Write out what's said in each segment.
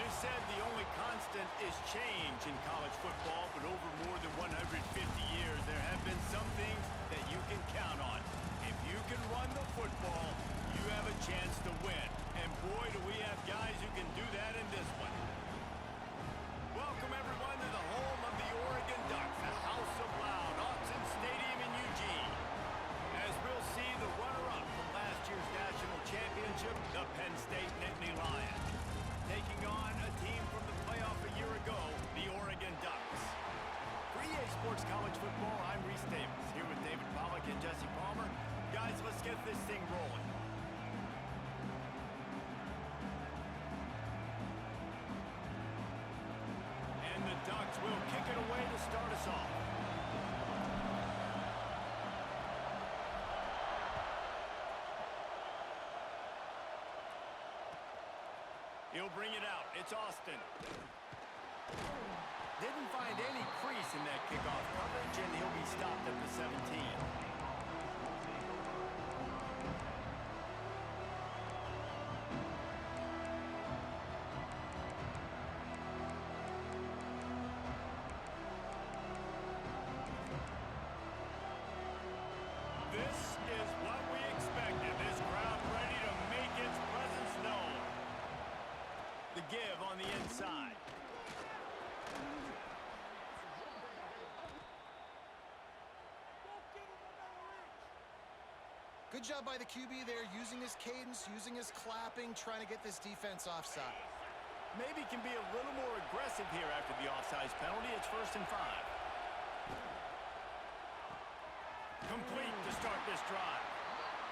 They said the only constant is change in college football, but over more than 150 years, there have been some things that you can count on. If you can run the football, you have a chance to win. And boy, do we have guys who can do that in this one. Welcome, everyone, to the home of the Oregon Ducks, the House of Loud, Autzen Stadium in Eugene. As we'll see the runner-up from last year's national championship, the Penn State Nittany Lions, taking on a team from the playoff a year ago, the Oregon Ducks. For EA Sports College Football, I'm Reese Davis, here with David Pollack and Jesse Palmer. Guys, let's get this thing rolling. And the Ducks will kick it away to start us off. He'll bring it out. It's Austin. Didn't find any crease in that kickoff coverage, and he'll be stopped at the 17. This is what we expected. This crowd ready to make its presence known. The give on the inside. Good job by the QB there, using his cadence, using his clapping, trying to get this defense offside. Maybe can be a little more aggressive here after the offsides penalty. It's 1st and 5. Complete to start this drive.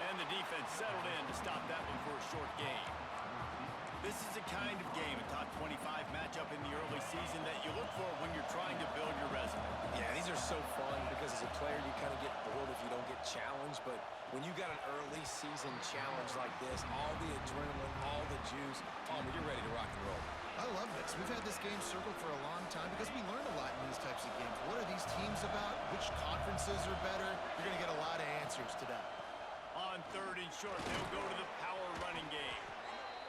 And the defense settled in to stop that one for a short gain. This is the kind of game, a top 25 matchup in the early season, that you look for when you're trying to build your resume. Yeah, these are so fun because as a player, you kind of get bored if you don't get challenged. But when you got an early season challenge like this, all the adrenaline, all the juice, Palmer, you're ready to rock and roll. I love this. We've had this game circled for a long time because we learn a lot in these types of games. What are these teams about? Which conferences are better? You're going to get a lot of answers today. On 3rd and short, they'll go to the power running game.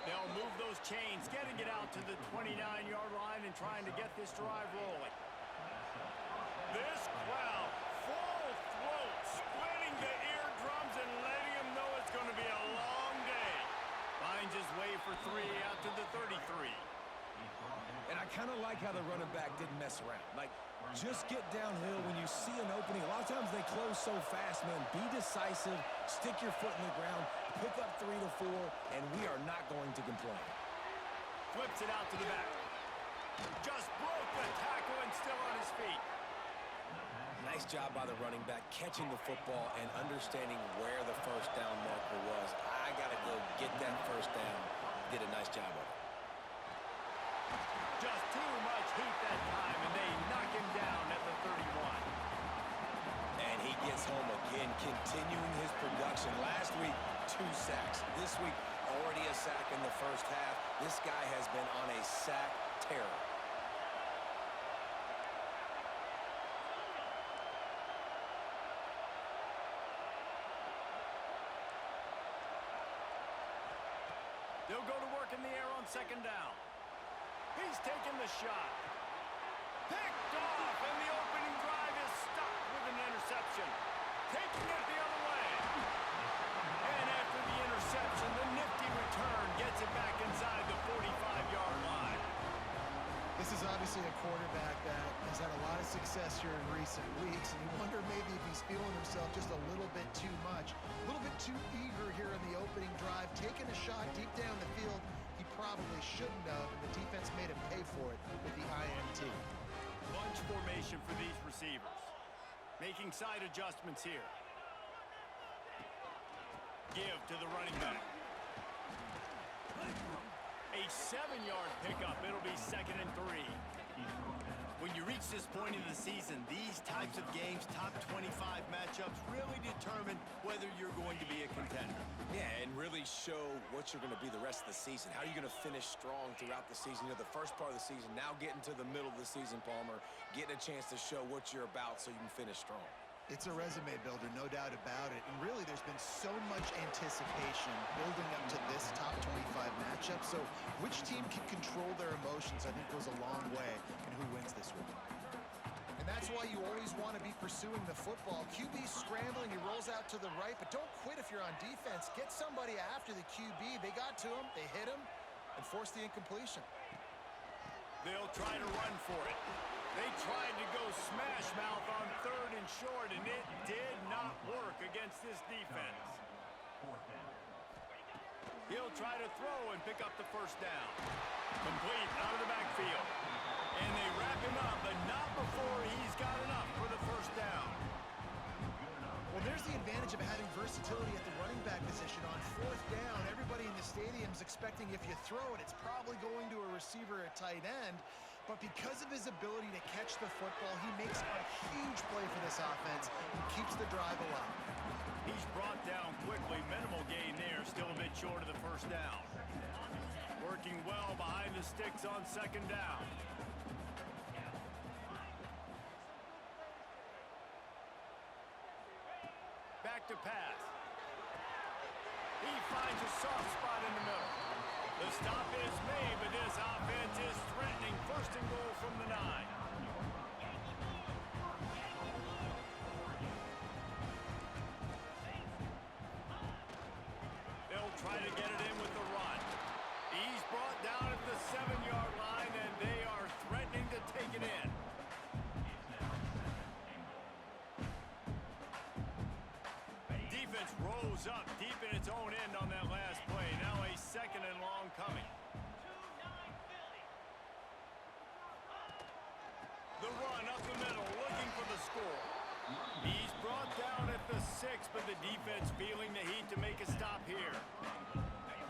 They'll move those chains, getting it out to the 29-yard line and trying to get this drive rolling. This crowd, full throat, splitting the eardrums and letting them know it's going to be a long day. Finds his way for 3 out to the 33. And I kind of like how the running back didn't mess around. Like, just get downhill when you see an opening. A lot of times they close so fast, man. Be decisive, stick your foot in the ground, pick up 3 to 4, and we are not going to complain. Flips it out to the back. Just broke the tackle and still on his feet. Nice job by the running back, catching the football and understanding where the first down marker was. I got to go get that first down. Did a nice job of it. Just too much heat that time, and they knock him down at the 31. And he gets home again, continuing his production. Last week, 2 sacks. This week, already a sack in the first half. This guy has been on a sack terror. They'll go to work in the air on 2nd down. He's taking the shot. Picked off, and the opening drive is stopped with an interception. Taking it the other way. And after the interception, the nifty return gets it back inside the 45-yard line. This is obviously a quarterback that has had a lot of success here in recent weeks, and you wonder maybe if he's feeling himself just a little bit too much, a little bit too eager here in the opening drive, taking a shot deep down the field he probably shouldn't have, and the defense made him pay for it with the INT. Bunch formation for these receivers. Making side adjustments here. Give to the running back. A 7-yard pickup. It'll be 2nd and 3. When you reach this point in the season, these types of games, top 25 matchups, really determine whether you're going to be a contender. Yeah, and really show what you're going to be the rest of the season. How are you going to finish strong throughout the season? You know, the first part of the season, now getting to the middle of the season, Palmer, getting a chance to show what you're about so you can finish strong. It's a resume builder, no doubt about it. And really, there's been so much anticipation building up to this top 25 matchup. So which team can control their emotions, I think, goes a long way in who wins this one. And that's why you always want to be pursuing the football. QB scrambling, he rolls out to the right, but don't quit if you're on defense. Get somebody after the QB. They got to him, they hit him, and forced the incompletion. They'll try to run for it. They tried to go smash mouth on 3rd and short, and it did not work against this defense. He'll try to throw and pick up the first down. Complete out of the backfield. And they wrap him up, but not before he's got enough for the first down. Well, there's the advantage of having versatility at the running back position. On 4th down, everybody in the stadium's expecting if you throw it, it's probably going to a receiver at tight end. But because of his ability to catch the football, he makes a huge play for this offense and keeps the drive alive. He's brought down quickly. Minimal gain there, still a bit short of the first down. Working well behind the sticks on 2nd down. Back to pass. He finds a soft spot in the middle. The stop is made, but this offense is threatening. 1st and goal from the 9. They'll try to get it in with the run. He's brought down at the 7-yard line, and they are threatening to take it in. Defense rose up deep in its own end on that last play. Now a 2nd and long coming. The run up the middle, looking for the score. He's brought down at the 6, but the defense feeling the heat to make a stop here.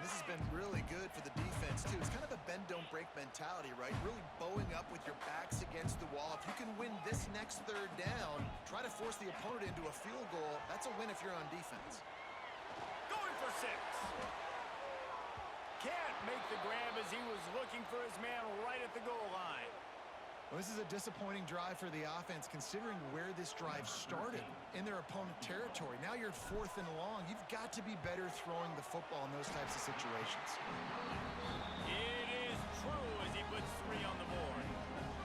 This has been really good for the defense, too. It's kind of a bend-don't-break mentality, right? Really bowing up with your backs against the wall. If you can win this next 3rd down, try to force the opponent into a field goal. That's a win if you're on defense. Going for 6. Can't make the grab as he was looking for his man right at the goal line. Well, this is a disappointing drive for the offense, considering where this drive started, in their opponent territory. Now you're 4th and long. You've got to be better throwing the football in those types of situations. It is true as he puts 3 on the board.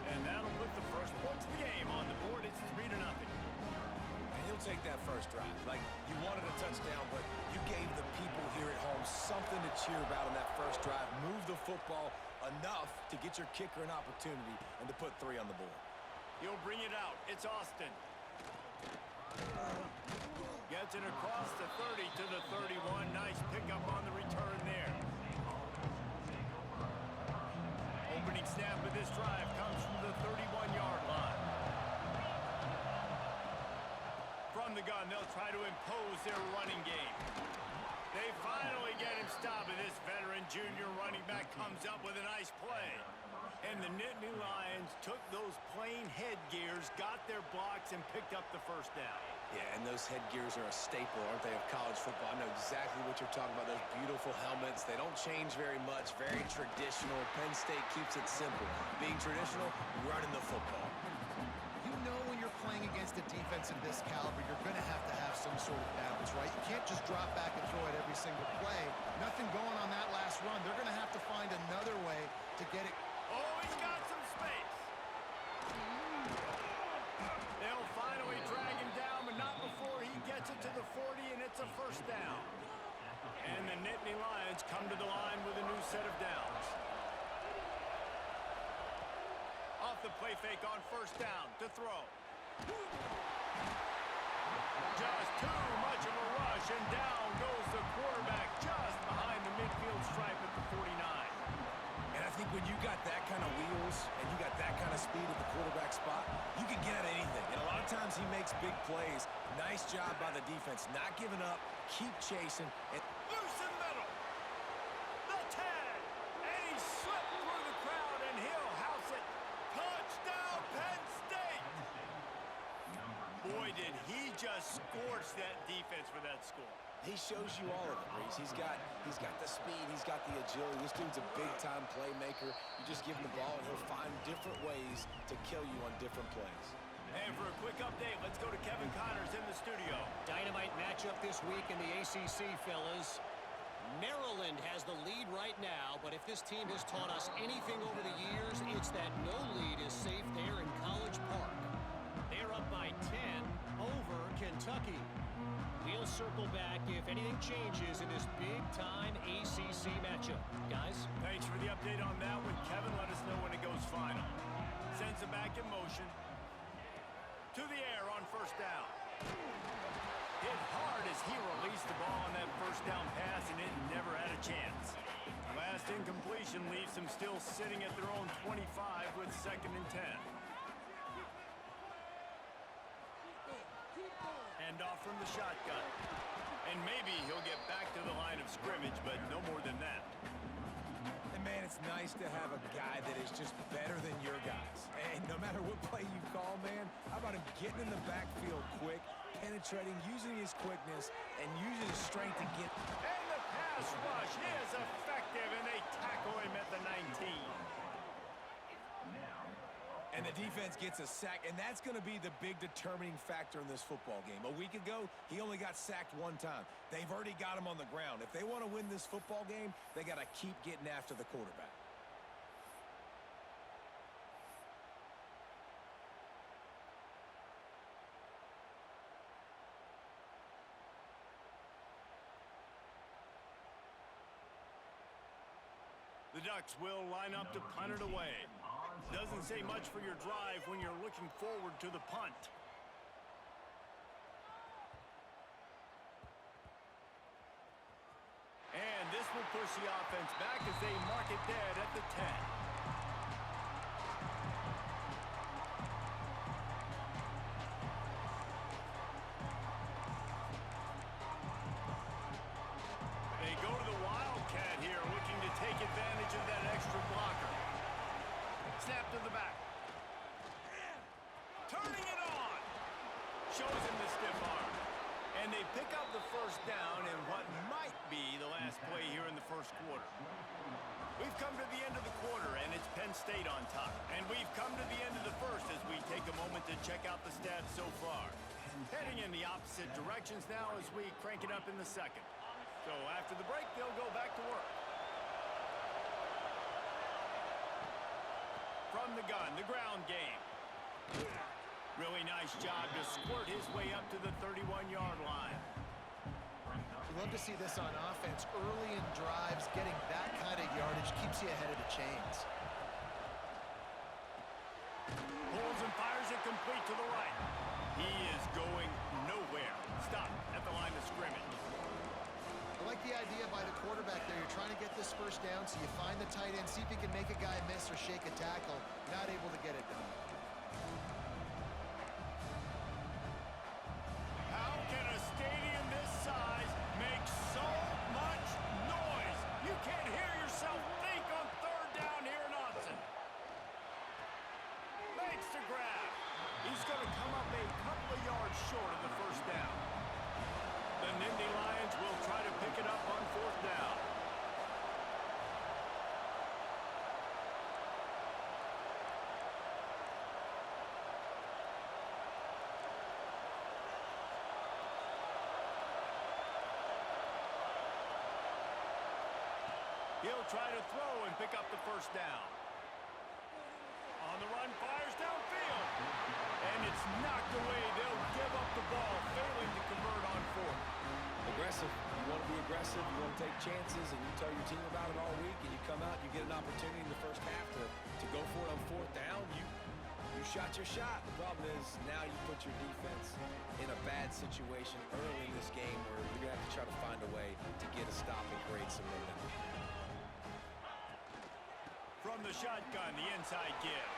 And that'll put the first points of the game on the board. It's 3-0. And he'll take that first drive. Like, you wanted a touchdown, but you gave the people here at home something to cheer about in that first drive. Move the football enough to get your kicker an opportunity and to put 3 on the board. He'll bring it out. It's Austin. Gets it across the 30 to the 31. Nice pickup on the return there. Opening snap of this drive comes from the 31-yard line. From the gun, they'll try to impose their running game. They finally get him stopped, and this veteran junior running back comes up with a nice play. And the Nittany Lions took those plain headgears, got their blocks, and picked up the first down. Yeah, and those headgears are a staple, aren't they, of college football? I know exactly what you're talking about, those beautiful helmets. They don't change very much, very traditional. Penn State keeps it simple. Being traditional, running the football. You know when you're playing against a defense of this caliber, you're going to have some sort of balance, right? You can't just drop back and throw it every single play. Nothing going on that last run. They're going to have to find another way to get it. Oh, he's got some space. They'll finally drag him down, but not before he gets it to the 40, and it's a first down. And the Nittany Lions come to the line with a new set of downs. Off the play fake on first down to throw. Just too much of a rush, and down goes the quarterback just behind the midfield stripe at the 49. And I think when you got that kind of wheels and you got that kind of speed at the quarterback spot, you can get at anything. And a lot of times he makes big plays. Nice job by the defense, not giving up, keep chasing. And loose in the middle. The tag. And he slipped through the crowd, and he'll house it. Touchdown, Penn State. Boy, did he just scorch that defense for that score. he shows you all of it, Reese. He's got the speed, he's got the agility. This dude's a big-time playmaker. You just give him the ball, and he'll find different ways to kill you on different plays. And for a quick update, let's go to Kevin Connors in the studio. Dynamite matchup this week in the ACC, fellas. Maryland has the lead right now, but if this team has taught us anything over the years, it's that no lead is safe there in College Park. They're up by 10 over Kentucky. We'll circle back if anything changes in this big-time ACC matchup. Guys? Thanks for the update on that one, Kevin. Let us know when it goes final. Sends it back in motion. To the air on first down. Hit hard as he released the ball on that first down pass, and it never had a chance. The last incompletion leaves them still sitting at their own 25 with 2nd and 10. Hand off from the shotgun. And maybe he'll get back to the line of scrimmage, but no more than that. And man, it's nice to have a guy that is just better than your guys. And no matter what play you call, man, how about him getting in the backfield quick, penetrating, using his quickness, and using his strength to get... And the pass rush is effective, and they tackle him at the 19. And the defense gets a sack, and that's going to be the big determining factor in this football game. A week ago, he only got sacked 1 time. They've already got him on the ground. If they want to win this football game, they got to keep getting after the quarterback. The Ducks will line up to punt it away. Doesn't say much for your drive when you're looking forward to the punt. And this will push the offense back as they mark it dead at the 10. They go to the Wildcat here, looking to take advantage of that extra blocker. Snap to the back. Turning it on. Shows him the stiff arm. And they pick up the first down in what might be the last play here in the first quarter. We've come to the end of the quarter, and it's Penn State on top. And we've come to the end of the first as we take a moment to check out the stats so far. Heading in the opposite directions now as we crank it up in the second. So after the break, they'll go back to work. From the gun, the ground game. Really nice job to squirt his way up to the 31-yard line. You love to see this on offense. Early in drives, getting that kind of yardage keeps you ahead of the chains. Pulls and fires it complete to the right. He is going nowhere. Stop at the line of scrimmage. I like the idea by the quarterback there. You're trying to get this first down, so you find the tight end, see if you can make a guy miss or shake a tackle. Not able to get it done. How can a stadium this size make so much noise? You can't hear yourself think on 3rd down here in Austin. Makes the grab. He's going to come up a couple of yards short of the first down. The Nittany Lions will try to pick it up on 4th down. He'll try to throw and pick up the first down. On the run, fires downfield. And it's knocked away. They'll give up the ball, failing to convert on 4th. Aggressive. You want to be aggressive. You want to take chances, and you tell your team about it all week, and you come out, you get an opportunity in the first half to go for it on 4th down. You shot your shot. The problem is now you put your defense in a bad situation early in this game where you're going to have to try to find a way to get a stop and create some momentum. From the shotgun, the inside give.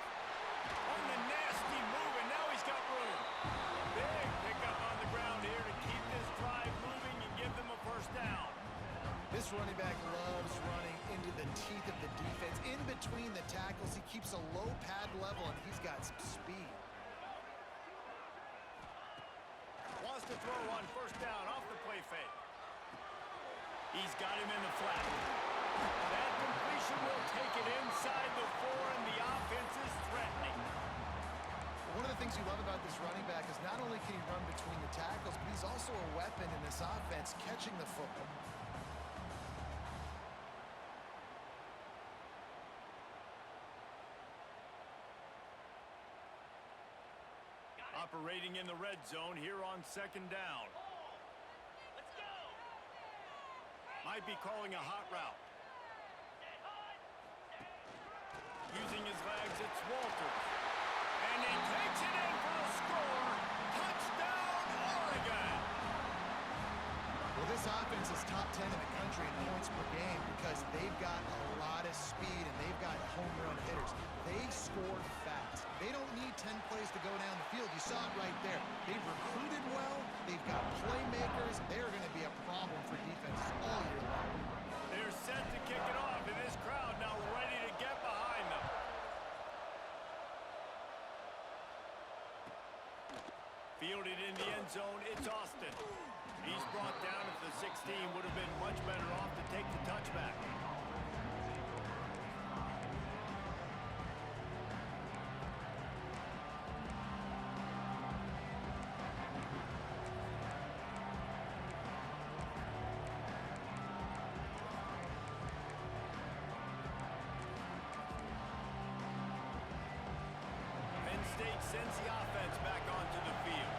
On the nasty move, and now he's got room. Big pickup on the ground here to keep this drive moving and give them a first down. This running back loves running into the teeth of the defense. In between the tackles, he keeps a low pad level, and he's got some speed. Wants to throw on 1st down off the play fake. He's got him in the flat. That completion will take it inside the 4, and the offense is threatening. One of the things you love about this can he run between the tackles, but he's also a weapon in this offense catching the football. Operating in the red zone here on second down. Might be calling a hot route. Using his legs, it's Walters. And he takes it in for a score. Touchdown, Oregon! Well, this offense is top 10 in the country in points per game because they've got a lot of speed and they've got home run hitters. They score fast. They don't need 10 plays to go down the field. You saw it right there. They've recruited well. They've got playmakers. They're going to be a problem for defenses all year long. They're set to kick it off, and this crowd now ready to get behind them. Fielded in the end zone, it's Austin. He's brought down at the 16, would have been much better off to take the touchback. Penn State sends the offense back onto the field.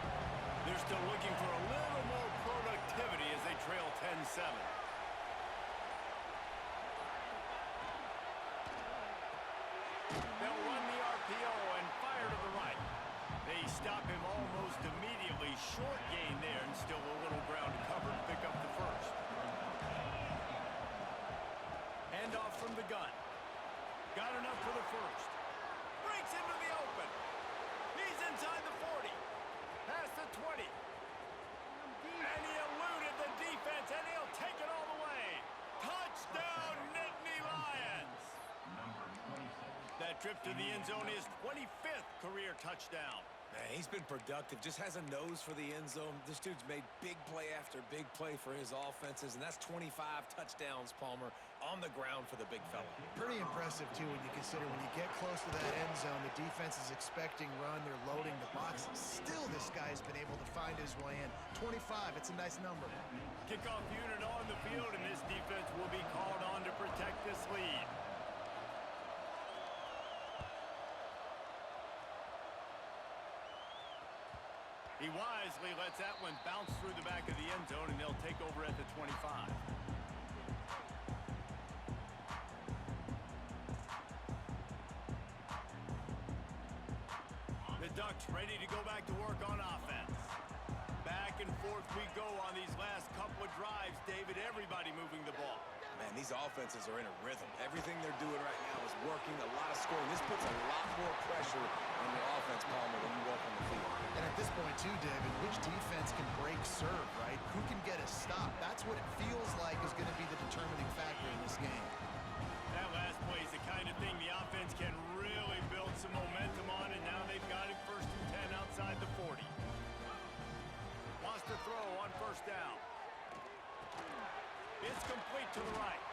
They're still looking for a little more productivity as they trail 10-7. They'll run the RPO and fire to the right. They stop him almost immediately. Short gain there and still a little ground to cover to pick up the first. Handoff from the gun. Got enough for the first. Breaks into the open. He's inside the 40. Past the 20. And he eluded the defense, and he'll take it all the way. Touchdown, Nittany Lions. That trip to the end zone is 25th career touchdown. Man, he's been productive, just has a nose for the end zone. This dude's made big play after big play for his offenses, and that's 25 touchdowns, Palmer, on the ground for the big fella. Pretty impressive, too, when you consider when you get close to that end zone, the defense is expecting run, they're loading the box. Still, this guy's been able to find his way in. 25, it's a nice number. Kickoff unit on the field, and this defense will be called on to protect this lead. He wisely lets that one bounce through the back of the end zone, and they'll take over at the 25. The Ducks ready to go back to work on offense. Back and forth we go on these last couple of drives, David. Everybody moving the ball. Man, these offenses are in a rhythm. Everything they're doing right now is working, a lot of scoring. This puts a lot more pressure on your offense, Palmer, when you walk on the field. And at this point, too, David, which defense can break serve, right? Who can get a stop? That's what it feels like is going to be the determining factor in this game. That last play is the kind of thing the offense can really build some momentum on, and now they've got it 1st and 10 outside the 40. Wants to throw on first down. It's complete to the right.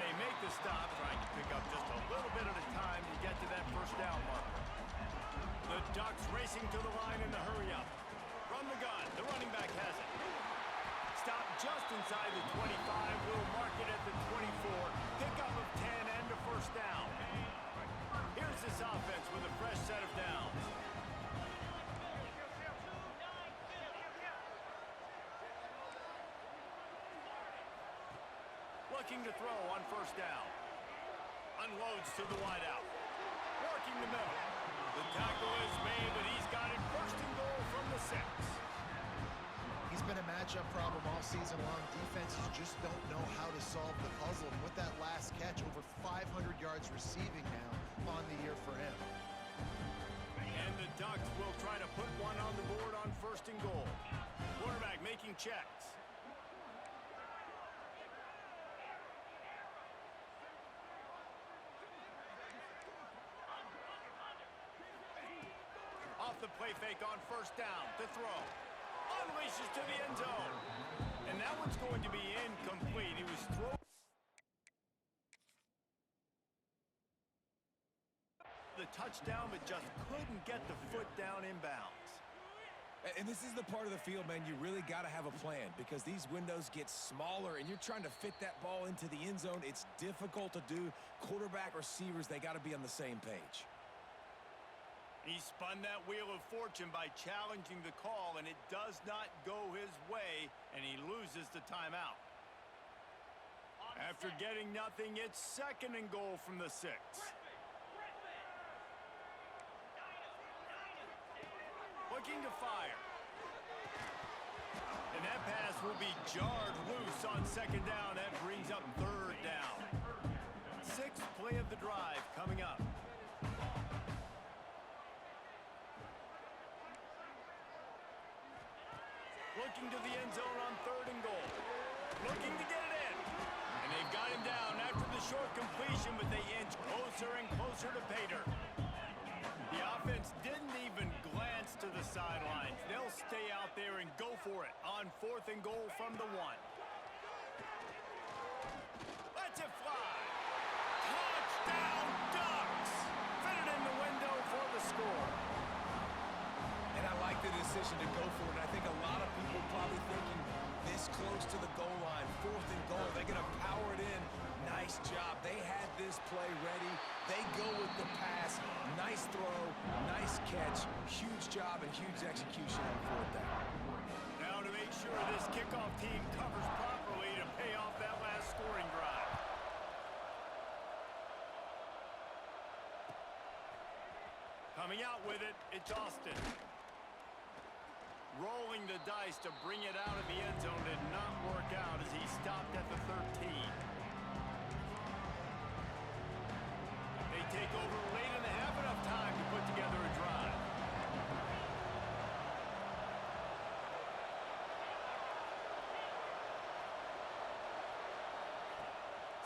They make the stop, trying to pick up just a little bit at a time to get to that first down marker. The Ducks racing to the line in the hurry up. From the gun, the running back has it. Stop just inside the 25. We'll mark it at the 24. Pickup of 10 and a first down. Here's this offense with a fresh set of downs. Looking to throw on first down. Unloads to the wideout. Working the middle. The tackle is made, but he's got it 1st and goal from the 6. He's been a matchup problem all season long. Defenses just don't know how to solve the puzzle. And with that last catch, over 500 yards receiving now on the year for him. And the Ducks will try to put one on the board on 1st and goal. Quarterback making checks. Off the play fake on first down to throw. Unleashes to the end zone. And that one's going to be incomplete. He was throwing the touchdown, but just couldn't get the foot down inbounds. And this is the part of the field, man, you really got to have a plan because these windows get smaller and you're trying to fit that ball into the end zone. It's difficult to do. Quarterback, receivers, they got to be on the same page. He spun that wheel of fortune by challenging the call, and it does not go his way, and he loses the timeout. After getting nothing, it's 2nd and goal from the 6. Looking to fire. And that pass will be jarred loose on 2nd down. That brings up 3rd down. 6th play of the drive coming up. Looking to the end zone on 3rd and goal. Looking to get it in. And they've got him down after the short completion, but they inch closer and closer to pay dirt. The offense didn't even glance to the sidelines. They'll stay out there and go for it on 4th and goal from the 1. Lets it fly. Touchdown Ducks! Fitted in the window for the score. And I like the decision to go for it. I think a lot of people probably thinking this close to the goal line, 4th and goal, they're going to power it in. Nice job. They had this play ready. They go with the pass. Nice throw, nice catch. Huge job and huge execution on 4th down. Now to make sure this kickoff team covers properly to pay off that last scoring drive. Coming out with it, it's Austin. Rolling the dice to bring it out of the end zone did not work out as he stopped at the 13. They take over late and they have enough time to put together a drive.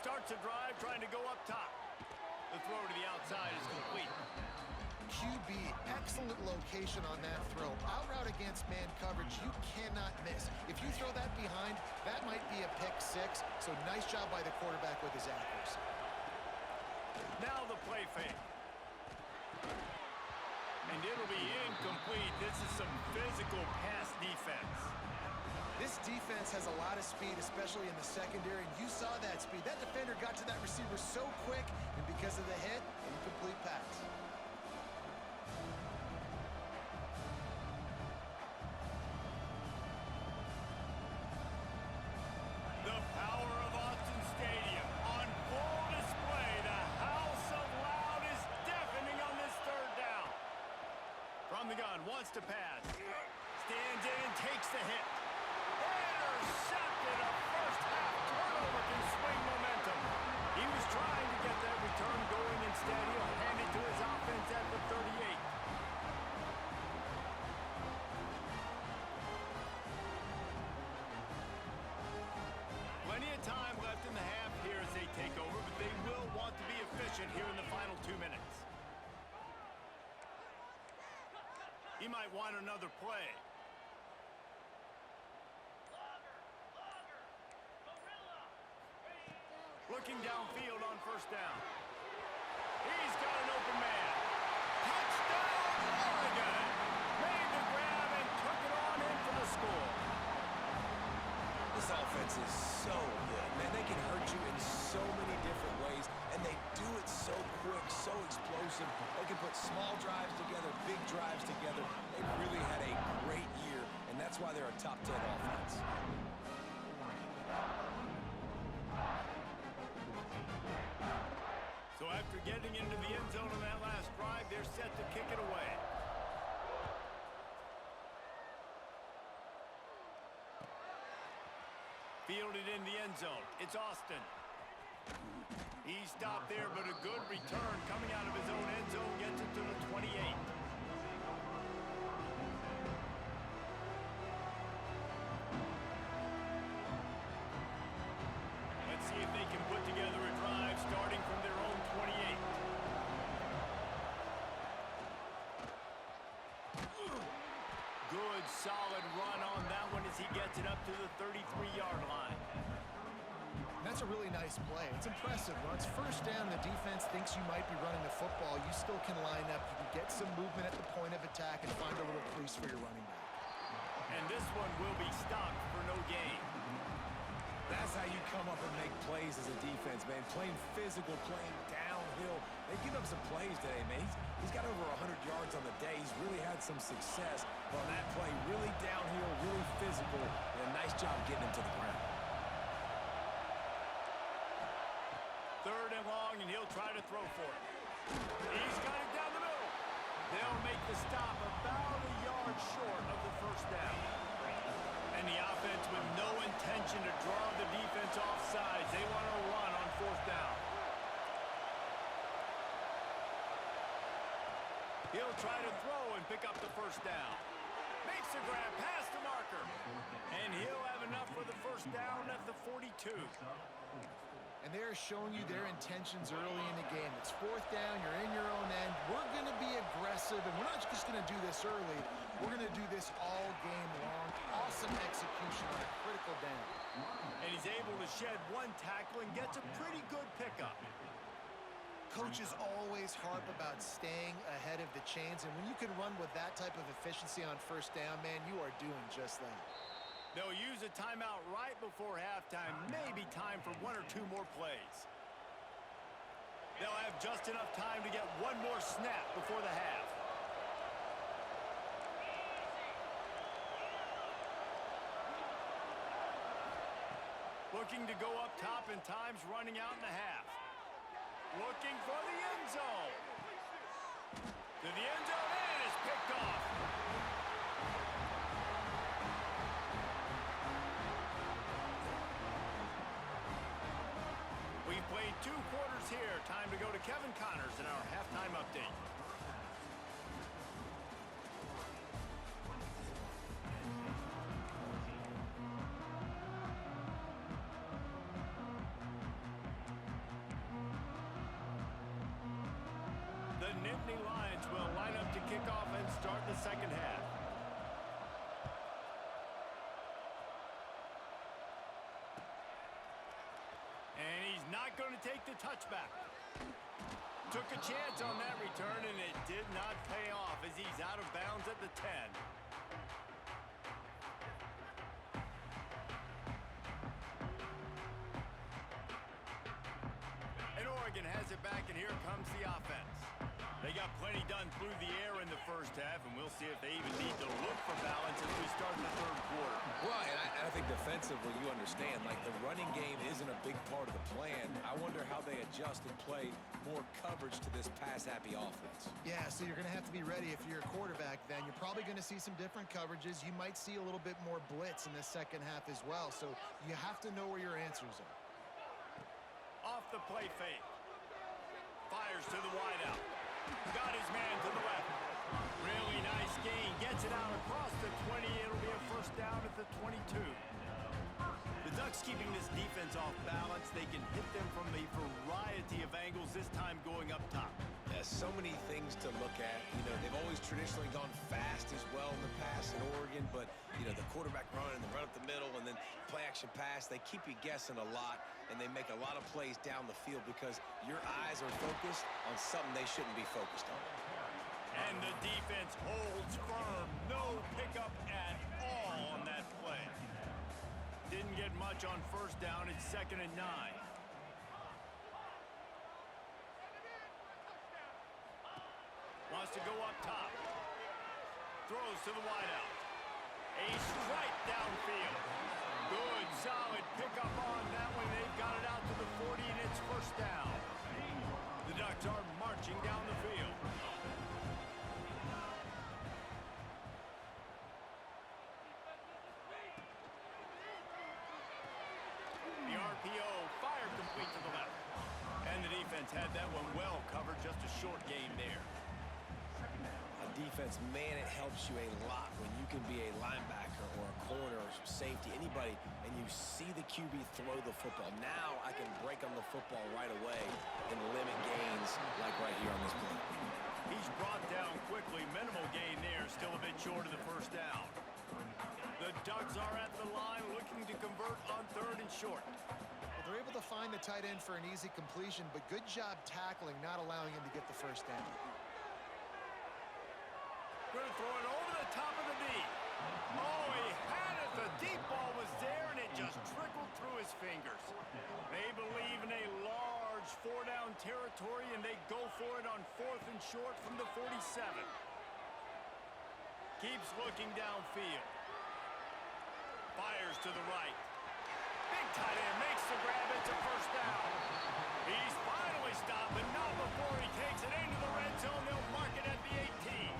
Starts a drive trying to go up top. The throw to the outside is complete. QB, excellent location on that throw. Out route against man coverage, you cannot miss. If you throw that behind, that might be a pick 6. So nice job by the quarterback with his accuracy. Now the play fake. And it'll be incomplete. This is some physical pass defense. This defense has a lot of speed, especially in the secondary, and you saw that speed. That defender got to that receiver so quick, and because of the hit, incomplete pass. The power of Austin Stadium on full display. The house of loud is deafening on this 3rd down. From the gun, wants to pass. Stands in, takes the hit. Intercepted. A first-half turnover can swing momentum. He was trying to get that return going. Instead, he'll hand it to his offense at the 38. Plenty of time left in the half here as they take over, but they will want to be efficient here in the final 2 minutes. He might want another play. Looking downfield on 1st down. He's got an open man. Touchdown, Oregon! Made the grab and took it on in for the score. This offense is so good, man. They can hurt you in so many different ways, and they do it so quick, so explosive. They can put small drives together, big drives together. They've really had a great year, and that's why they're a top 10 offense. So after getting into the end zone on that last drive, they're set to kick it away. Fielded in the end zone. It's Austin. He stopped there, but a good return coming out of his own end zone gets it to the 28. Let's see if they can put together a drive starting from their own 28. Good, solid run on that one as he gets it up to the 33-yard line. That's a really nice play. It's impressive. Once 1st down, the defense thinks you might be running the football. You still can line up. You can get some movement at the point of attack and find a little crease for your running back. And this one will be stopped for no gain. That's how you come up and make plays as a defense, man. Playing physical, playing downhill. They've given up some plays today, man. He's got over 100 yards on the day. He's really had some success on that play. Really downhill, really physical, and a nice job getting him to the ground. 3rd and long, and he'll try to throw for it. He's got it down the middle. They'll make the stop about a yard short of the first down. And the offense with no intention to draw the defense off sides. They want to run on 4th down. He'll try to throw and pick up the first down. Makes the grab past the marker. And he'll have enough for the first down at the 42. And they're showing you their intentions early in the game. It's 4th down. You're in your own end. We're going to be aggressive, and we're not just going to do this early. We're going to do this all game long. Awesome execution on a critical down. And he's able to shed one tackle and gets a pretty good pickup. Coaches always harp about staying ahead of the chains, and when you can run with that type of efficiency on 1st down, man, you are doing just that. They'll use a timeout right before halftime. Maybe time for 1 or 2 more plays. They'll have just enough time to get one more snap before the half. Looking to go up top, and time's running out in the half. Looking for the end zone. To the end zone, and it's picked off. We've played 2 quarters here. Time to go to Kevin Connors in our halftime update. The Nittany Lions will line up to kick off and start the second half. And he's not going to take the touchback. Took a chance on that return, and it did not pay off as he's out of bounds at the 10. And Oregon has it back, and here comes the offense. They got plenty done through the air in the first half, and we'll see if they even need to look for balance as we start the 3rd quarter. Well, and I think defensively, you understand, like the running game isn't a big part of the plan. I wonder how they adjust and play more coverage to this pass-happy offense. Yeah, so you're going to have to be ready if you're a quarterback then. You're probably going to see some different coverages. You might see a little bit more blitz in the second half as well, so you have to know where your answers are. Off the play fake. Fires to the wideout. Got his man to the left. Really nice gain. Gets it out across the 20. It'll be a first down at the 22. The Ducks keeping this defense off balance. They can hit them from a variety of angles, this time going up top. Yeah, so many things to look at. You know, they've always traditionally gone fast as well in the past in Oregon, but, you know, the quarterback run and the run up the middle and then play action pass, they keep you guessing a lot, and they make a lot of plays down the field because your eyes are focused on something they shouldn't be focused on. And the defense holds firm. No pickup at all on that play. Didn't get much on first down. It's 2nd and 9. Wants to go up top. Throws to the wideout. A strike downfield. Good, solid pickup on that one. They've got it out to the 40, and it's first down. The Ducks are marching down the field. The RPO fired complete to the left. And the defense had that one well covered. Just a short game there. Defense, man, it helps you a lot when you can be a linebacker or a corner or safety, anybody, and you see the QB throw the football. Now I can break on the football right away and limit gains like right here on this play. He's brought down quickly. Minimal gain there. Still a bit short of the first down. The Ducks are at the line looking to convert on 3rd and short. Well, they're able to find the tight end for an easy completion, but good job tackling, not allowing him to get the first down. Going to throw it over the top of the knee. Oh, he had it. The deep ball was there, and it just trickled through his fingers. They believe in a large four-down territory, and they go for it on 4th and short from the 47. Keeps looking downfield. Fires to the right. Big tight end makes the grab. It's a first down. He's finally stopped, but not before he takes it into the red zone. They'll mark it at the 18.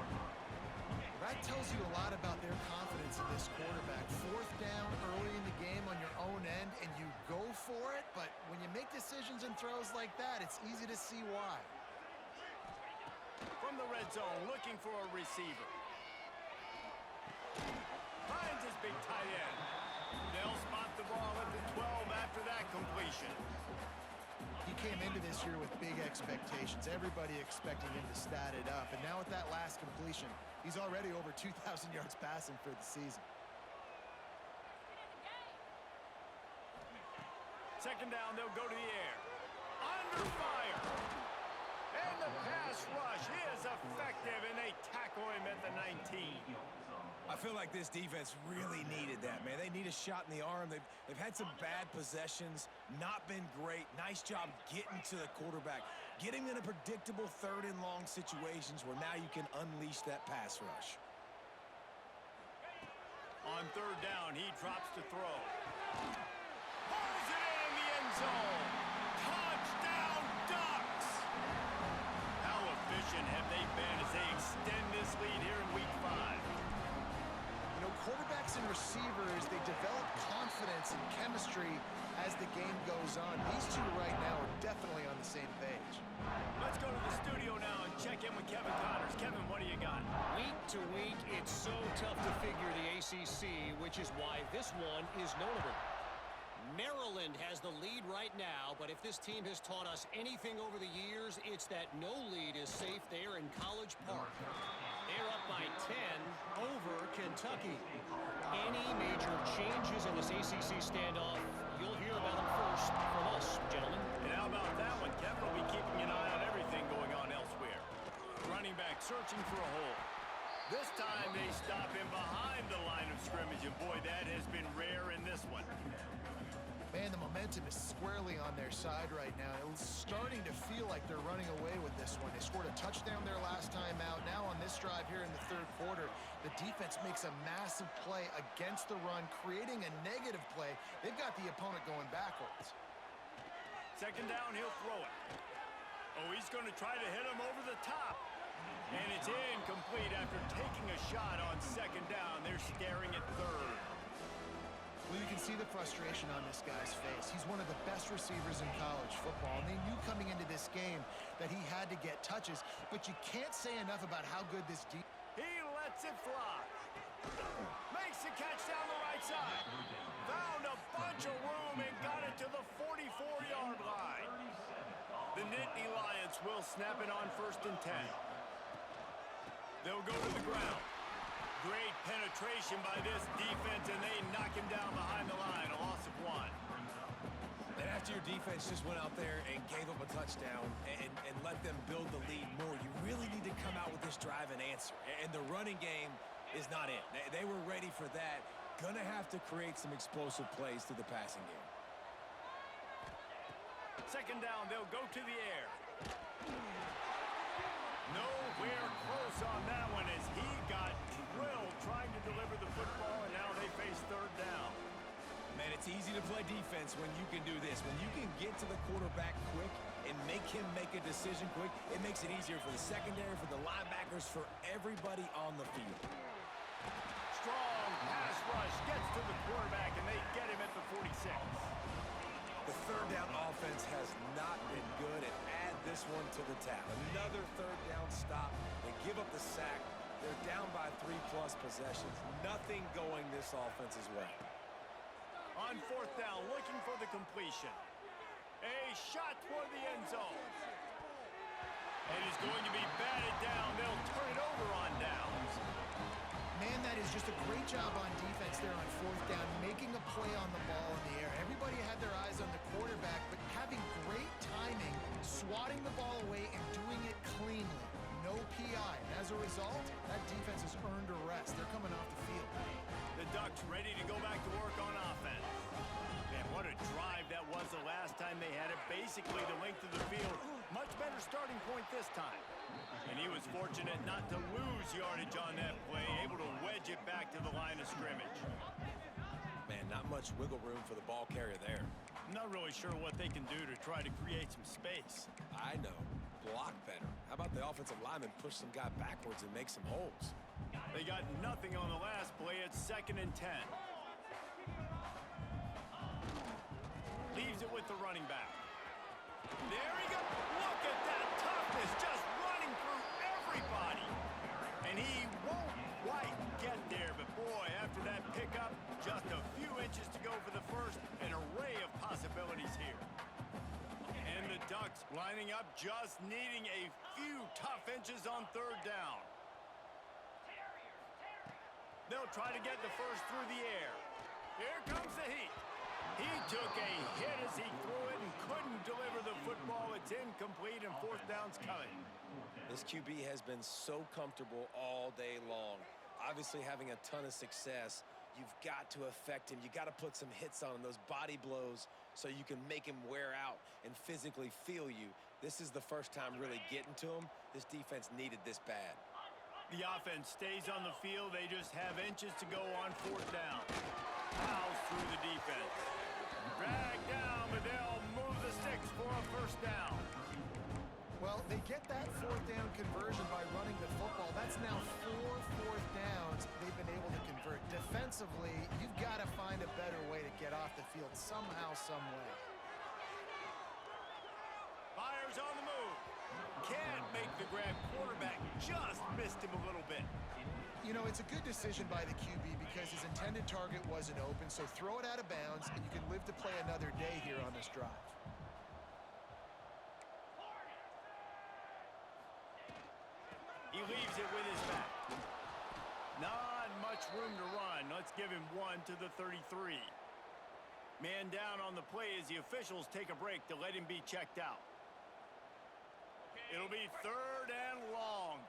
That tells you a lot about their confidence in this quarterback. 4th down early in the game on your own end, and you go for it, but when you make decisions and throws like that, it's easy to see why. From the red zone, looking for a receiver. Finds his big tight end. They'll spot the ball at the 12 after that completion. He came into this year with big expectations. Everybody expecting him to stat it up. And now with that last completion, he's already over 2,000 yards passing for the season. Second down, they'll go to the air. Under fire. And the pass rush is effective, and they tackle him at the 19. I feel like this defense really needed that, man. They need a shot in the arm. They've had some bad possessions, not been great. Nice job getting to the quarterback, getting in a predictable 3rd and long situations where now you can unleash that pass rush. On 3rd down, he drops to throw. Pulls it in the end zone. Touchdown, Ducks! How efficient have they been as they extend this lead here in Week 5? You know, quarterbacks and receivers, they develop confidence and chemistry as the game goes on. These two right now are definitely on the same page. Let's go to the studio now and check in with Kevin Connors. Kevin, what do you got? Week to week, it's so tough to figure the ACC, which is why this one is notable. Maryland has the lead right now, but if this team has taught us anything over the years, it's that no lead is safe there in College Park. They're up by 10 over Kentucky. Any major changes in this ACC standoff, you'll hear about them first from us, gentlemen. And how about that one? Kevin will be keeping an eye on everything going on elsewhere. Running back searching for a hole. This time they stop him behind the line of scrimmage, and boy, that has been rare in this one. Man, the momentum is squarely on their side right now. It's starting to feel like they're running away with this one. They scored a touchdown their last time out. Now on this drive here in the 3rd quarter, the defense makes a massive play against the run, creating a negative play. They've got the opponent going backwards. Second down, he'll throw it. Oh, he's going to try to hit him over the top. And it's incomplete after taking a shot on 2nd down. They're staring at 3rd. Well, you can see the frustration on this guy's face. He's one of the best receivers in college football, and they knew coming into this game that he had to get touches, but you can't say enough about how good this defense. He lets it fly. Makes the catch down the right side. Found a bunch of room and got it to the 44-yard line. The Nittany Lions will snap it on 1st and 10. They'll go to the ground. Great penetration by this defense, and they knock him down behind the line. A loss of 1. And after your defense just went out there and gave up a touchdown and let them build the lead more, you really need to come out with this drive and answer. And the running game is not it. They were ready for that. Gonna have to create some explosive plays through the passing game. Second down, they'll go to the air. Nowhere close on that one as he got drilled trying to deliver the football, and now they face 3rd down. Man, it's easy to play defense when you can do this. When you can get to the quarterback quick and make him make a decision quick, it makes it easier for the secondary, for the linebackers, for everybody on the field. Strong pass rush gets to the quarterback, and they get him at the 46. The 3rd down offense has not been good, and add this one to the tab. Another 3rd down stop. They give up the sack. They're down by 3+ possessions. Nothing going this offense's way. On 4th down, looking for the completion. A shot toward the end zone. It is going to be batted down. They'll turn it over on downs. Man, that is just a great job on defense there on 4th down, making a play on the ball in the air. Everybody had their eyes on the quarterback, but having great timing, swatting the ball away, and doing it cleanly. No PI. And as a a result, that defense has earned a rest. They're coming off the field. The Ducks ready to go back to work on offense. Man, what a drive that was the last time they had it. Basically the length of the field. Much better starting point this time. And he was fortunate not to lose yardage on that play, able to wedge it back to the line of scrimmage. Man, not much wiggle room for the ball carrier there. I'm not really sure what they can do to try to create some space. I know. Block better. How about the offensive lineman push some guy backwards and make some holes? They got nothing on the last play. It's 2nd and 10. Leaves it with the running back. There he goes. Look at that toughness, just running through everybody. And he won't quite get there, but boy, after that pickup, just a few inches to go for the first. An array of possibilities here. And the Ducks lining up, just needing a few tough inches on 3rd down. They'll try to get the first through the air. Here comes the heat. He took a hit as he threw it and couldn't deliver the football. It's incomplete and 4th down's coming. This QB has been so comfortable all day long. Obviously having a ton of success. You've got to affect him. You got to put some hits on him, those body blows, so you can make him wear out and physically feel you. This is the first time really getting to him. This defense needed this bad. The offense stays on the field. They just have inches to go on 4th down. Fouls through the defense. Drag down, but they'll move the sticks for a 1st down. Well, they get that 4th down conversion by running the football. That's now 4 4th downs they've been able to convert. Defensively, you've got to find a better way to get off the field somehow, some way. Fires on the move. Can't make the grab. Quarterback just missed him a little bit. You know, it's a good decision by the QB because his intended target wasn't open, so throw it out of bounds, and you can live to play another day here on this drive. He leaves it with his back. Not much room to run. Let's give him 1 to the 33. Man down on the play as the officials take a break to let him be checked out. It'll be 3rd and long.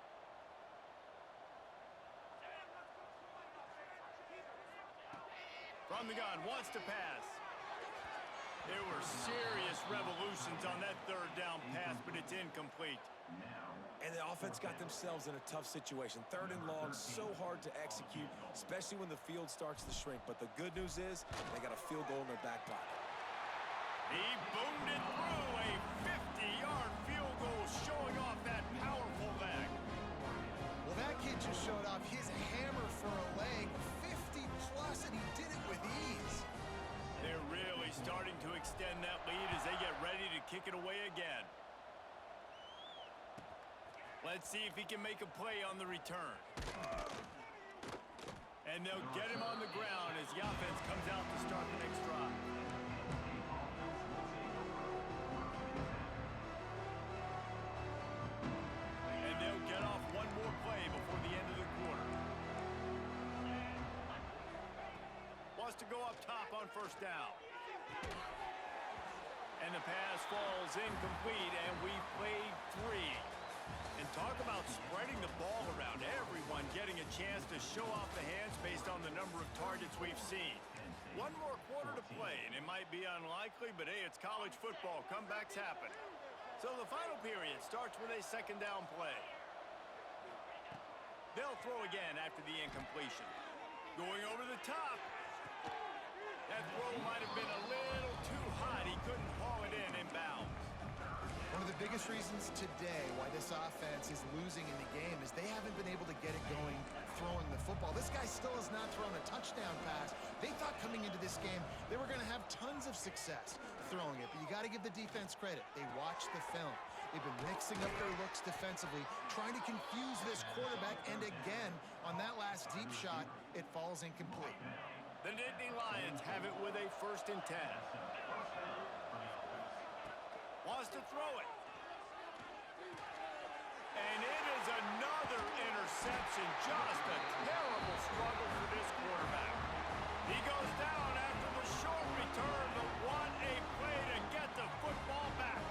From the gun, wants to pass. There were serious revolutions on that 3rd down pass, but it's incomplete. And the offense got themselves in a tough situation. 3rd and long, so hard to execute, especially when the field starts to shrink. But the good news is they got a field goal in their back pocket. He boomed it through a 50-yard field goal, showing off that powerful leg. Well, that kid just showed off his hammer for a leg, 50-plus, and he did it with ease. They're really starting to extend that lead as they get ready to kick it away again. Let's see if he can make a play on the return. And they'll get him on the ground as the offense comes out to start the next drive. And they'll get off one more play before the end of the quarter. Wants to go up top on 1st down. And the pass falls incomplete, and we've played 3. And talk about spreading the ball around. Everyone getting a chance to show off the hands based on the number of targets we've seen. 1 more quarter to play, and it might be unlikely, but hey, it's college football. Comebacks happen. So the final period starts with a 2nd down play. They'll throw again after the incompletion. Going over the top. That throw might have been a little too hot. He couldn't haul it in bounds. One of the biggest reasons today why this offense is losing in the game is they haven't been able to get it going throwing the football. This guy still has not thrown a touchdown pass. They thought coming into this game they were going to have tons of success throwing it, but you got to give the defense credit. They watched the film. They've been mixing up their looks defensively, trying to confuse this quarterback, and again, on that last deep shot, it falls incomplete. The Nittany Lions have it with a 1st and 10. Wants to throw it. And it is another interception. Just a terrible struggle for this quarterback. He goes down after the short return, but what a play to get the football back.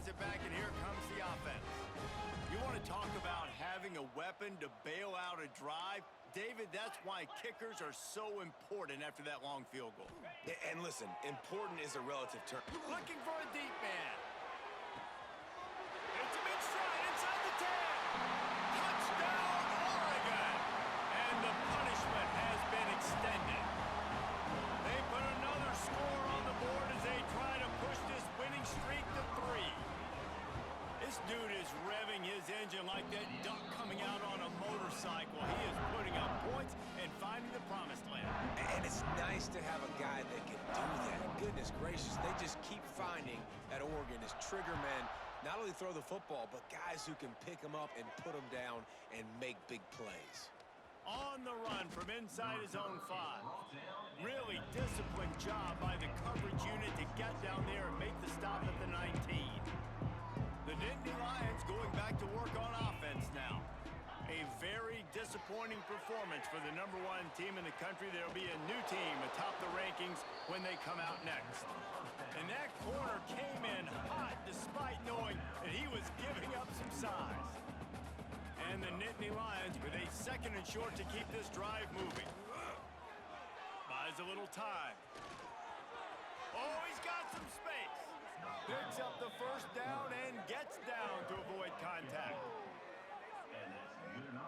it back, and here comes the offense. You want to talk about having a weapon to bail out a drive? David, that's why kickers are so important after that long field goal. And listen, important is a relative term. Looking for a deep man. It's a mid-stride inside the 10. Touchdown, Oregon. And the punishment has been extended. They put another score on the board as they try to push this winning streak to 3. This dude is revving his engine like that duck coming out on a motorcycle. He is putting up points and finding the promised land. And it's nice to have a guy that can do that. Goodness gracious, they just keep finding at Oregon is trigger men. Not only throw the football, but guys who can pick them up and put them down and make big plays. On the run from inside his own 5. Really disciplined job by the coverage unit to get down there and make the stop at the 19. The Nittany Lions going back to work on offense now. A very disappointing performance for the #1 team in the country. There'll be a new team atop the rankings when they come out next. And that corner came in hot despite knowing that he was giving up some size. And the Nittany Lions with a 2nd and short to keep this drive moving. Buys a little time. Oh, he's got some space. Picks up the 1st down and gets down to avoid contact.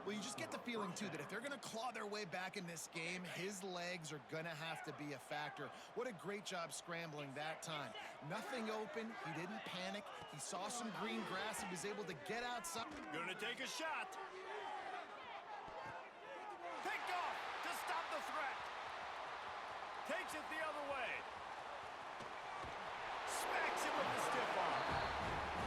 Well, you just get the feeling, too, that if they're going to claw their way back in this game, his legs are going to have to be a factor. What a great job scrambling that time. Nothing open. He didn't panic. He saw some green grass. He was able to get outside. Gonna take a shot. Picked off to stop the threat. Takes it the other way. Smacks him with the stiff arm.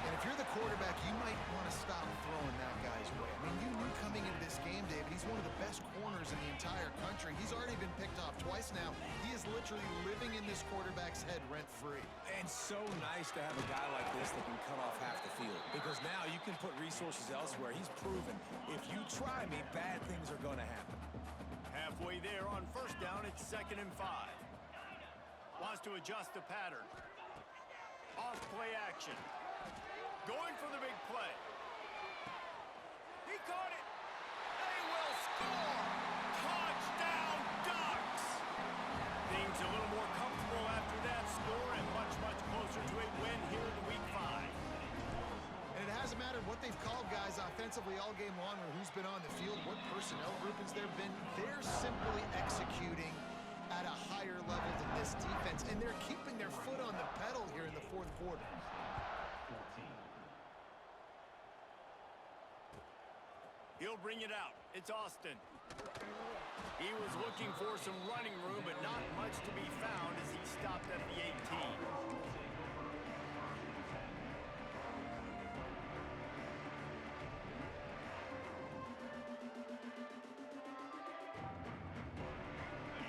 And if you're the quarterback, you might want to stop throwing that guy's way. I mean, you knew coming into this game, David, he's one of the best corners in the entire country. He's already been picked off twice now. He is literally living in this quarterback's head rent-free. And so nice to have a guy like this that can cut off half the field. Because now you can put resources elsewhere. He's proven, if you try me, bad things are going to happen. Halfway there on 1st down, it's 2nd and 5. Wants to adjust the pattern. Off play action. Going for the big play. He caught it. They will score. Touchdown, Ducks. Things a little more comfortable after that score and much, much closer to a win here in week 5. And it hasn't mattered what they've called guys offensively all game long or who's been on the field, what personnel groupings there have been. They're simply executing at a higher level than this defense, and they're keeping their foot on the pedal here in the 4th quarter. He'll bring it out. It's Austin. He was looking for some running room, but not much to be found as he stopped at the 18.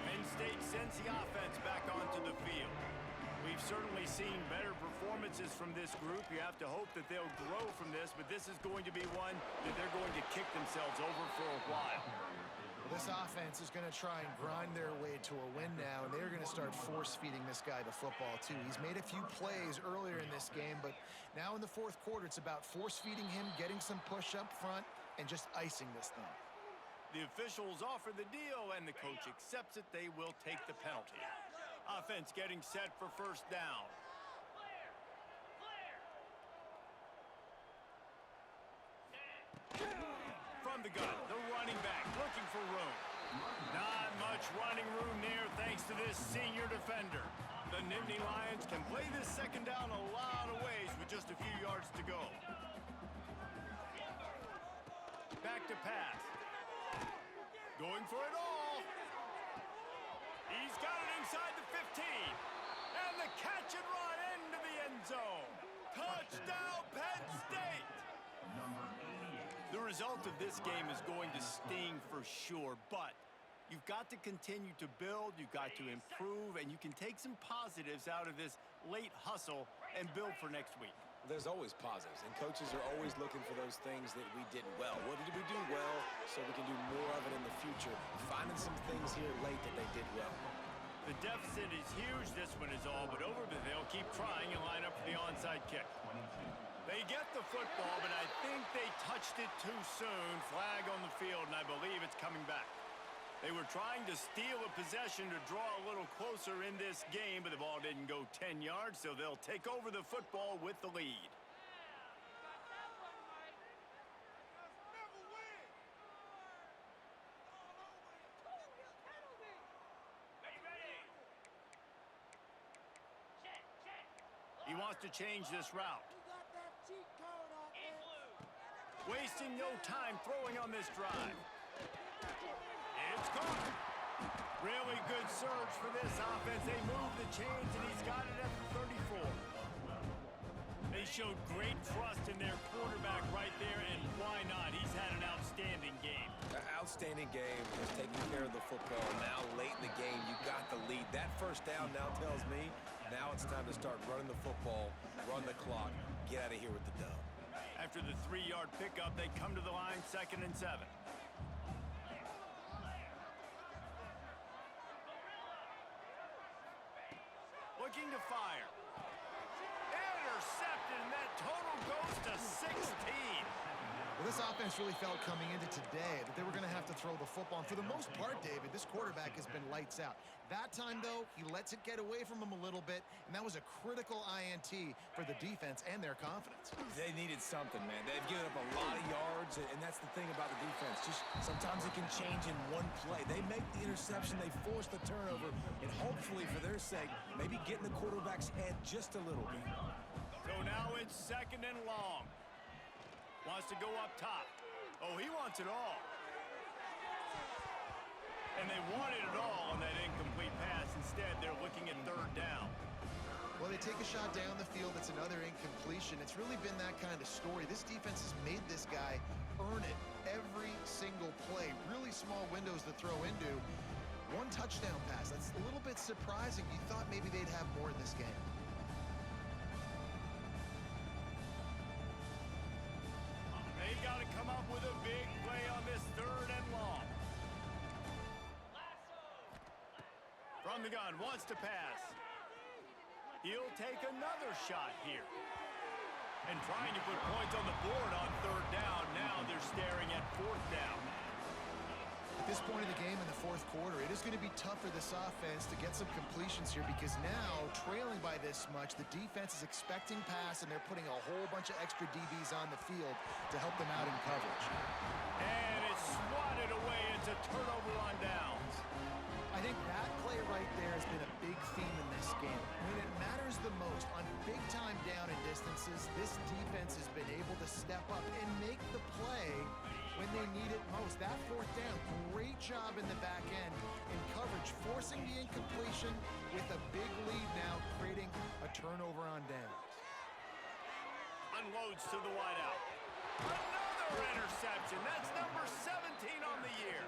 Penn State sends the offense back onto the field. We've certainly seen better performances from this group. You have to hope that they'll grow from this, but this is going to be one that they're going to kick themselves over for a while. Well, this offense is going to try and grind their way to a win now, and they're going to start force-feeding this guy the football, too. He's made a few plays earlier in this game, but now in the 4th quarter, it's about force-feeding him, getting some push up front, and just icing this thing. The officials offer the deal, and the coach accepts it. They will take the penalty. Offense getting set for 1st down. From the gun, the running back looking for room. Not much running room there thanks to this senior defender. The Nittany Lions can play this 2nd down a lot of ways with just a few yards to go. Back to pass. Going for it all. He's got it inside the 15. And the catch and run into the end zone. Touchdown, Penn State. The result of this game is going to sting for sure, but you've got to continue to build, you've got to improve, and you can take some positives out of this late hustle and build for next week. There's always positives, and coaches are always looking for those things that we did well. What did we do well so we can do more of it in the future? Finding some things here late that they did well. The deficit is huge. This one is all but over, but they'll keep trying and line up for the onside kick. They get the football, but I think they touched it too soon. Flag on the field, and I believe it's coming back. They were trying to steal a possession to draw a little closer in this game, but the ball didn't go 10 yards, so they'll take over the football with the lead. He wants to change this route. Wasting no time throwing on this drive. It's gone. Really good surge for this offense. They move the chains, and he's got it at the 34. They showed great trust in their quarterback right there, and why not? He's had an outstanding game. An outstanding game. He's taking care of the football. Now, late in the game, you got the lead. That first down now tells me now it's time to start running the football, run the clock, get out of here with the dub. After the 3-yard pickup, they come to the line, 2nd and 7. Looking to fire. Intercepted, and that total goes to 16. Well, this offense really felt coming into today that they were going to have to throw the football. And for the most part, David, this quarterback has been lights out. That time, though, he lets it get away from him a little bit, and that was a critical INT for the defense and their confidence. They needed something, man. They've given up a lot of yards, and that's the thing about the defense. Just sometimes it can change in one play. They make the interception, they force the turnover, and hopefully, for their sake, maybe get in the quarterback's head just a little bit. So now it's 2nd and long. Wants to go up top. Oh, he wants it all. And they wanted it all on that incomplete pass. Instead, they're looking at 3rd down. Well, they take a shot down the field. It's another incompletion. It's really been that kind of story. This defense has made this guy earn it every single play. Really small windows to throw into. 1 touchdown pass. That's a little bit surprising. You thought maybe they'd have more in this game. They've got to come up with a big play on this 3rd and long. From the gun, wants to pass. He'll take another shot here. And trying to put points on the board on 3rd down. Now they're staring at 4th down. At this point in the game in the 4th quarter, it is going to be tough for this offense to get some completions here because now, trailing by this much, the defense is expecting pass, and they're putting a whole bunch of extra DBs on the field to help them out in coverage. And it's swatted away. It's a turnover on downs. I think that play right there has been a big theme in this game. When it matters the most, on big-time down and distances, this defense has been able to step up and make the play when they need it most. That 4th down, great job in the back end in coverage, forcing the incompletion with a big lead now, creating a turnover on downs. Unloads to the wideout. Another interception. That's number 17 on the year.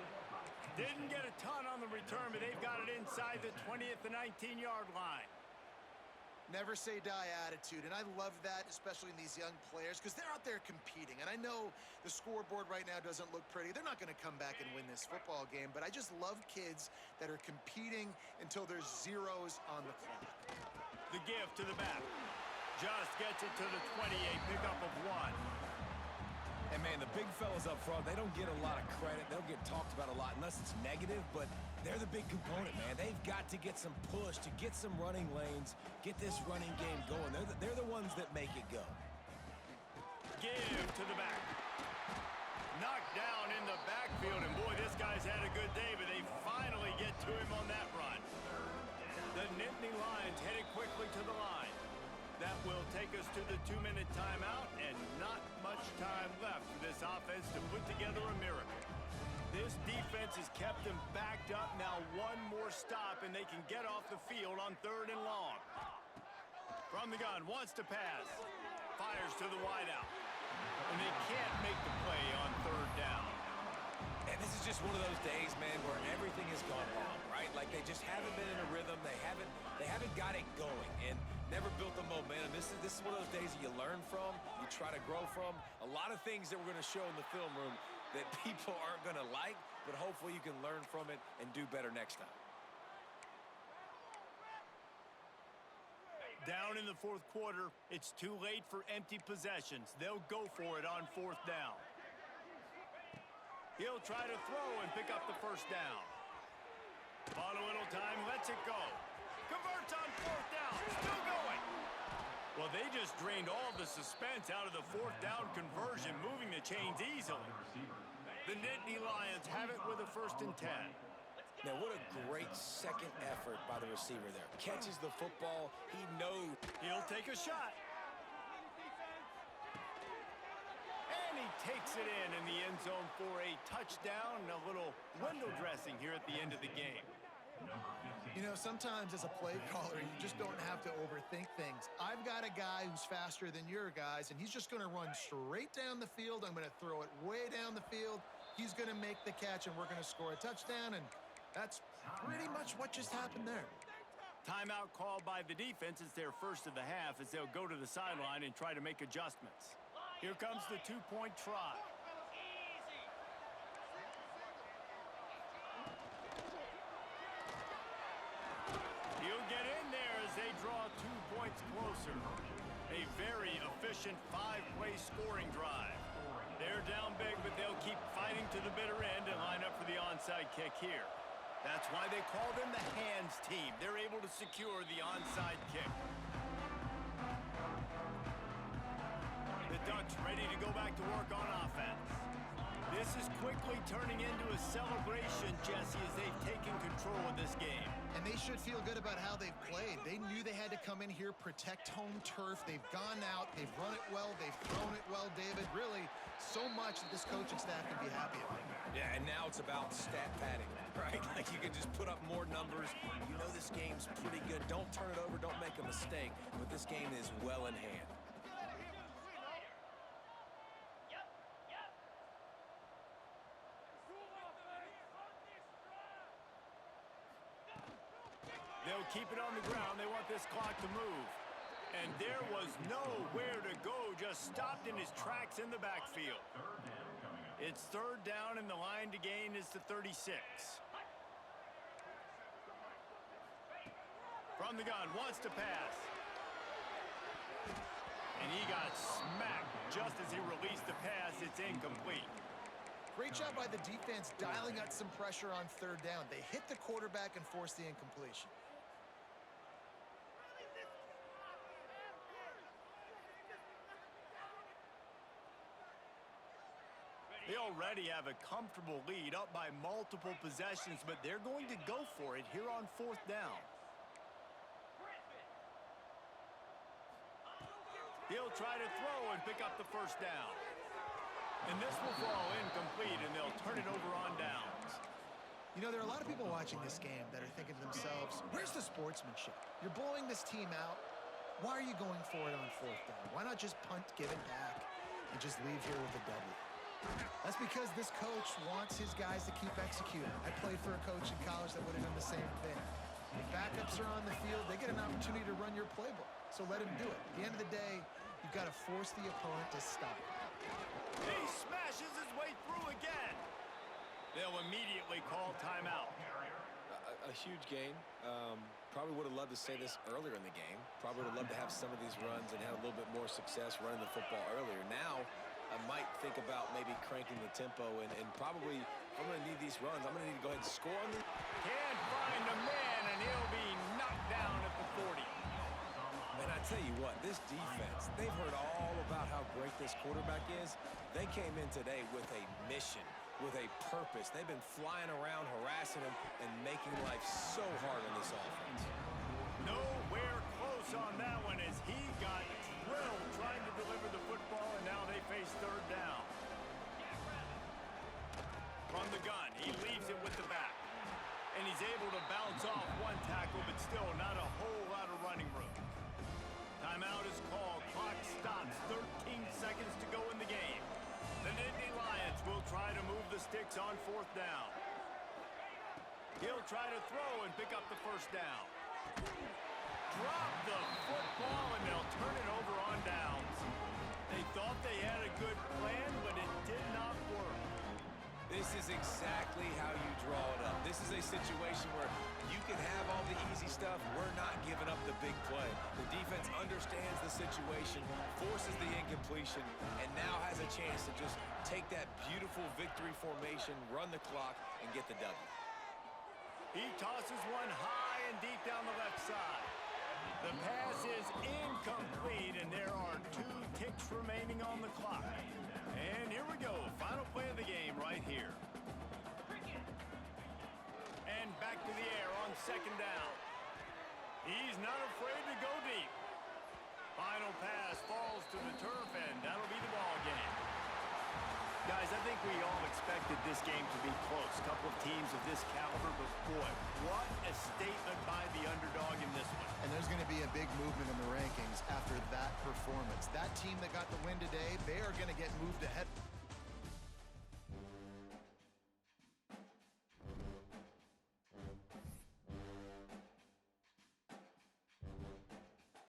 Didn't get a ton on the return, but they've got it inside the 20 at the 19-yard line. Never say die attitude, and I love that, especially in these young players, because they're out there competing. And I know the scoreboard right now doesn't look pretty. They're not going to come back and win this football game, but I just love kids that are competing until there's zeros on the clock. The give to the back. Just gets it to the 28, pickup of 1. And, man, the big fellas up front, they don't get a lot of credit. They'll get talked about a lot unless it's negative, but they're the big component, man. They've got to get some push, to get some running lanes, get this running game going. They're the ones that make it go. Give to the back. Knocked down in the backfield, and boy, this guy's had a good day, but they finally get to him on that run. The Nittany Lions headed quickly to the line. That will take us to the 2-minute timeout, and not much time left for this offense to put together a miracle. This defense has kept them backed up. Now 1 more stop, and they can get off the field on 3rd and long. From the gun, wants to pass. Fires to the wideout. And they can't make the play on 3rd down. And this is just one of those days, man, where everything has gone wrong, right? Like they just haven't been in a rhythm. They haven't got it going and never built the momentum. This is one of those days that you learn from, you try to grow from. A lot of things that we're going to show in the film room that people aren't going to like, but hopefully you can learn from it and do better next time. Down in the fourth quarter, it's too late for empty possessions. They'll go for it on fourth down. He'll try to throw and pick up the first down. On a little time, lets it go. Converts on fourth down, still going. Well, they just drained all the suspense out of the fourth down conversion, moving the chains easily. The Nittany Lions have it with a 1st and 10. Now, what a great second effort by the receiver there. Catches the football. He knows. He'll take a shot. And he takes it in the end zone for a touchdown and a little window dressing here at the end of the game. You know, sometimes as a play caller, you just don't have to overthink things. I've got a guy who's faster than your guys, and he's just going to run straight down the field. I'm going to throw it way down the field. He's going to make the catch, and we're going to score a touchdown, and that's pretty much what just happened there. Timeout called by the defense. It's their first of the half as they'll go to the sideline and try to make adjustments. Here comes the 2-point try. He'll get in there as they draw 2 points closer. A very efficient 5-play scoring drive. They're down big, but they'll keep fighting to the bitter end and line up for the onside kick here. That's why they call them the hands team. They're able to secure the onside kick. The Ducks ready to go back to work on offense. This is quickly turning into a celebration, Jesse, as they've taken control of this game. And they should feel good about how they've played. They knew they had to come in here, protect home turf. They've gone out, they've run it well, they've thrown it well, David. Really, so much that this coaching staff can be happy about. Yeah, and now it's about stat padding, right? Like you can just put up more numbers. You know this game's pretty good. Don't turn it over, don't make a mistake. But this game is well in hand. They'll keep it on the ground. They want this clock to move. And there was nowhere to go, just stopped in his tracks in the backfield. It's 3rd down, and the line to gain is the 36. From the gun, wants to pass. And he got smacked just as he released the pass. It's incomplete. Great job by the defense dialing out some pressure on 3rd down. They hit the quarterback and forced the incompletion. They already have a comfortable lead, up by multiple possessions, but they're going to go for it here on 4th down. He'll try to throw and pick up the first down. And this will fall incomplete, and they'll turn it over on downs. You know, there are a lot of people watching this game that are thinking to themselves, where's the sportsmanship? You're blowing this team out. Why are you going for it on 4th down? Why not just punt, give it back, and just leave here with a W? That's because this coach wants his guys to keep executing. I played for a coach in college that would have done the same thing. If backups are on the field, they get an opportunity to run your playbook. So let him do it. At the end of the day, you've got to force the opponent to stop. He smashes his way through again. They'll immediately call timeout. A huge game. Probably would have loved to say this earlier in the game. Probably would have loved to have some of these runs and have a little bit more success running the football earlier. Now, I might think about maybe cranking the tempo and probably, if I'm going to need these runs, I'm going to need to go ahead and score on them. Can't find a man, and he'll be knocked down at the 40. And I tell you what, this defense, they've heard all about how great this quarterback is. They came in today with a mission, with a purpose. They've been flying around, harassing him, and making life so hard on this offense. Nowhere close on that one as he got drilled trying to deliver the football, and now they face 3rd down. From the gun, he leaves it with the back. And he's able to bounce off one tackle, but still not a whole lot of running room. Timeout is called. Clock stops. 13 seconds to go in the game. The Nittany Lions will try to move the sticks on 4th down. He'll try to throw and pick up the first down. Drop the football, and they'll turn it over on downs. They thought they had a good plan, but it did not work. This is exactly how you draw it up. This This is a situation where you can have all the easy stuff. We're not giving up the big play. The defense understands the situation, forces the incompletion, and now has a chance to just take that beautiful victory formation, run the clock, and get the W. He tosses one high and deep down the left side. The pass is incomplete, and there are 2 ticks remaining on the clock. And here we go, final play of the game right here. And back to the air on second down. He's not afraid to go deep. Final pass falls to the turf, and that'll be the ball game. Guys, I think we all expected this game to be close. A couple of teams of this caliber, but boy, what a statement by the underdog in this one. And there's going to be a big movement in the rankings after that performance. That team that got the win today, they are going to get moved ahead.